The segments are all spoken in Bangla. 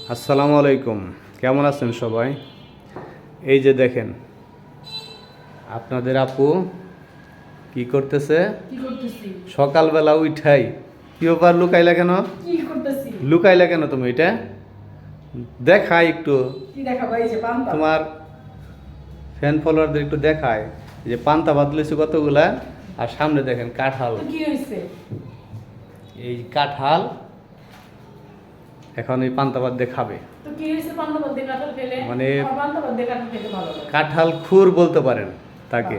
আসসালামু আলাইকুম, কেমন আছেন সবাই? এই যে দেখেন আপনাদের আপু কি করতেছে। সকালবেলা উঠাই কি ব্যাপার, লুকাইলা কেন? লুকাইলা কেন তুমি? এটা দেখাই একটু তোমার ফ্যান ফলোয়ারদের একটু দেখায় যে পান্তা ভাত লইছে কতগুলা, আর সামনে দেখেন কাঁঠাল। এই কাঁঠাল এখন এই পান্তা ভাত দিয়ে খাবে। মানে কাঁঠাল খুর বলতে পারেন তাকে।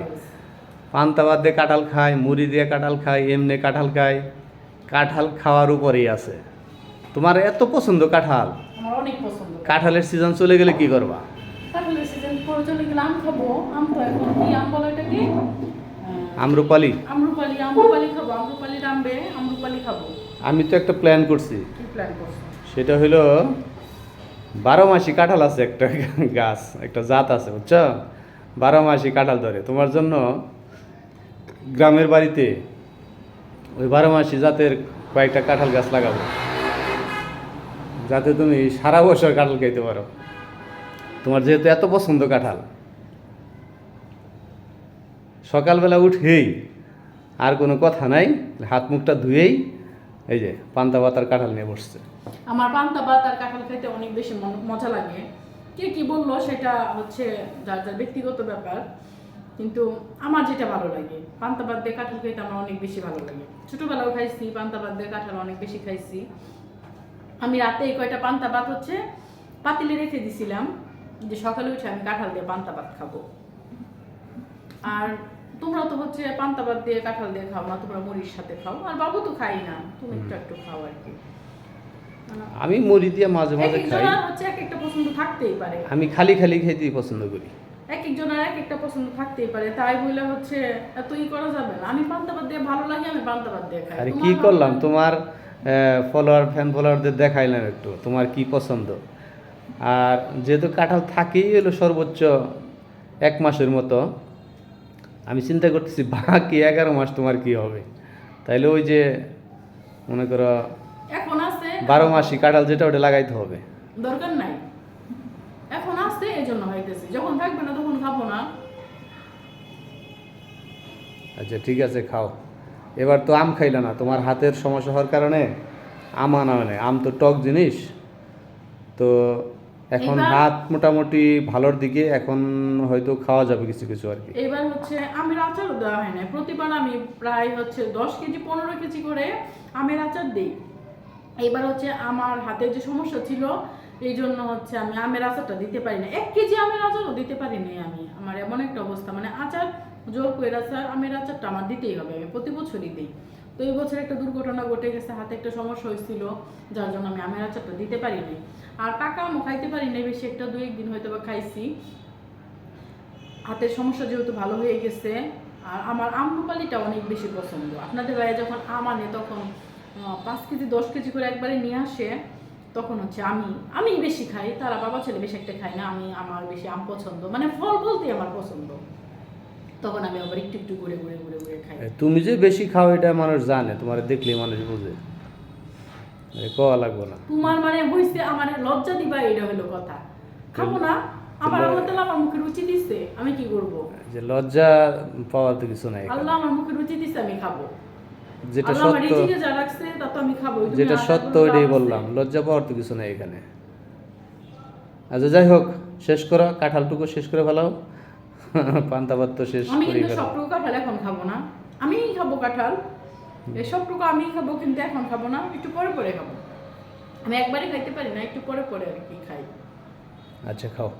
পান্তা ভাত দিয়ে কাঁঠাল খায়, মুড়ি দিয়ে কাঁঠাল খায়, এমনি কাঁঠাল খায়। কাঁঠাল খাওয়ার উপরেই আছে। তোমার এত পছন্দ কাঁঠাল? অনেক পছন্দ। কাঁঠালের সিজন চলে গেলে কি করবা? কাঁঠালের সিজন পরে চলে গেলে আম খাবো। আম তো এখন কি আম বলে এটাকে? আম্রপালি। আম্রপালি খাবো। আম্রপালির আমবে আম্রপালি খাবো। আমি তো একটা প্ল্যান করছি। কি প্ল্যান করছো? সেটা হলো 12 মাসি কাঁঠাল আছে, একটা গাছ, একটা জাত আছে, বুঝছো? 12 মাসি কাঁঠাল ধরে। তোমার জন্য গ্রামের বাড়িতে ওই 12 মাসি জাতের কয়েকটা কাঁঠাল গাছ লাগাবো, যাতে তুমি সারা বছর কাঁঠাল খাইতে পারো। তোমার যেহেতু এত পছন্দ কাঁঠাল, সকালবেলা উঠেই আর কোনো কথা নাই, হাত মুখটা ধুয়েই এই যে পান্তা ভাত আর কাঁঠাল নিয়ে বসছে। আমার পান্তা ভাত আর কাঁঠাল খেতে অনেক বেশি মজা লাগে। কে কি বললো সেটা হচ্ছে যার যার ব্যক্তিগত ব্যাপার, কিন্তু আমার যেটা ভালো লাগে পান্তা ভাত দিয়ে কাঁঠাল খেতে আমার অনেক বেশি ভালো লাগে। ছোটবেলাও খাইছি পান্তা ভাত দিয়ে কাঁঠাল, অনেক বেশি খাইছি। আমি রাতে এই কয়টা পান্তা ভাত হচ্ছে পাতিলে রেখে দিছিলাম, যে সকালে উঠে আমি কাঁঠাল দিয়ে পান্তা ভাত খাবো। আর তোমরা তো হচ্ছে পান্তা ভাত দিয়ে কাঁঠাল দিয়ে খাও না, তোমরা মুড়ির সাথে খাও। আর বাবু তো খাই না, তুমি একটু একটু খাও আর কি। আমি মুড়ি দিয়ে মাঝে মাঝে খাই। হচ্ছে এক একটা পছন্দ থাকতেই পারে। আমি খালি খালি খেতেই পছন্দ করি। এক একজনের এক একটা পছন্দ থাকতেই পারে, তাই বলে হচ্ছে এত করা যাবে না। আমি পান্তা ভাত দিয়ে ভালো লাগে, আমি পান্তা ভাত দিয়ে খাই। আরে কি করলাম, তোমার ফ্যান ফলোয়ারদের দেখাইলাম একটু তোমার কি পছন্দ। আর যেহেতু কাঁঠাল থাকেই হলো সর্বোচ্চ 1 মাসের মতো, আমি চিন্তা করতেছি বাকি 11 মাস তোমার কি হবে। তাইলে ওই যে মনে করো এখন আছে 12 মাসি কাঁঠাল যেটা ওটা লাগাইতে হবে। দরকার নাই, এখন আছে এই জন্য হইতেছে। যখন থাকবে না তখন খাবো না। আচ্ছা ঠিক আছে, খাও। এবার তো আম খাইলা না, তোমার হাতের সমস্যা হওয়ার কারণে আম আনা হয় না। আম তো টক জিনিস, তো এখন হাত মোটামুটি ভালোর দিকে, এখন হয়তো খাওয়া যাবে কিছু কিছু আর কি। এবার হচ্ছে আমের আচারও দেওয়া হয় না। প্রতিবার আমি প্রায় হচ্ছে 10 কেজি 15 কেজি করে আমের আচার দিই। এবার হচ্ছে আমার হাতের যে সমস্যা ছিল, এই জন্য হচ্ছে আমি আমের আচারটা দিতে পারি না। 1 কেজি আমের আচারও দিতে পারি না আমি। আমার এমন একটা অবস্থা, মানে আচার জোর করে আচার, আমের আচারটা আমার দিতেই হবে, আমি প্রতি বছরই দিই। তো এই বছর একটা দুর্ঘটনা ঘটে গেছে, হাতে একটা সমস্যা হয়েছিল, যার জন্য আমি আমের আচারটা দিতে পারি নাই। আর পাকা আমও খাইতে পারি নাই বেশি একটা, 2-1 দিন হয়তো বা খাইছি। হাতের সমস্যা যেহেতু ভালো হয়ে গেছে। আর আমার আম্রপালিটা অনেক বেশি পছন্দ। আপনাদের ভাইয়া যখন আম আনে তখন 5 কেজি 10 কেজি করে একবারে নিয়ে আসে, তখন হচ্ছে আমি বেশি খাই, তারা বাবা ছেলে বেশি একটা খাই না। আমার বেশি আম পছন্দ, মানে ফল বলতে আমার পছন্দ। তখন আমি আবার একটু একটু ঘুরে ঘুরে ঘুরে ঘুরে খাই। তুমি যে বেশি খাও এটা মানুষ জানে, তোমার দেখলেই মানুষ বুঝে, কোয়া লাগবো না। তোমার মানে হইছে আমার লজ্জা দিবা, এটা হলো কথা। খাবো না, আমার আল্লাহ তাআলা আমার মুখে রুচি দিছে, আমি কি করব? যে লজ্জা পাওয়ার তো কিছু নাই। আল্লাহ আমার মুখে রুচি দিছে, আমি খাবো। যেটা সত্য, যা রাখছে তা তো আমি খাবো। যেটা সত্য ওইটাই বললাম, লজ্জা পাওয়ার তো কিছু নাই এখানে। আচ্ছা যাই হোক, শেষ করো, কাঁঠালটুকু শেষ করে ফেলাও। পান্তা ভাত তো শেষ আমি করে কিন্তু ফেলাও। সবটুকু কাঁঠাল এখন খাবো না। আমি খাবো কাঁঠাল, এই সবটুকু আমি খাবো, কিন্তু এখন খাবো না, একটু পরে পরে খাবো। আমি একবারে খাইতে পারি না, একটু পরে পরে আর কি খাই। আচ্ছা খাও।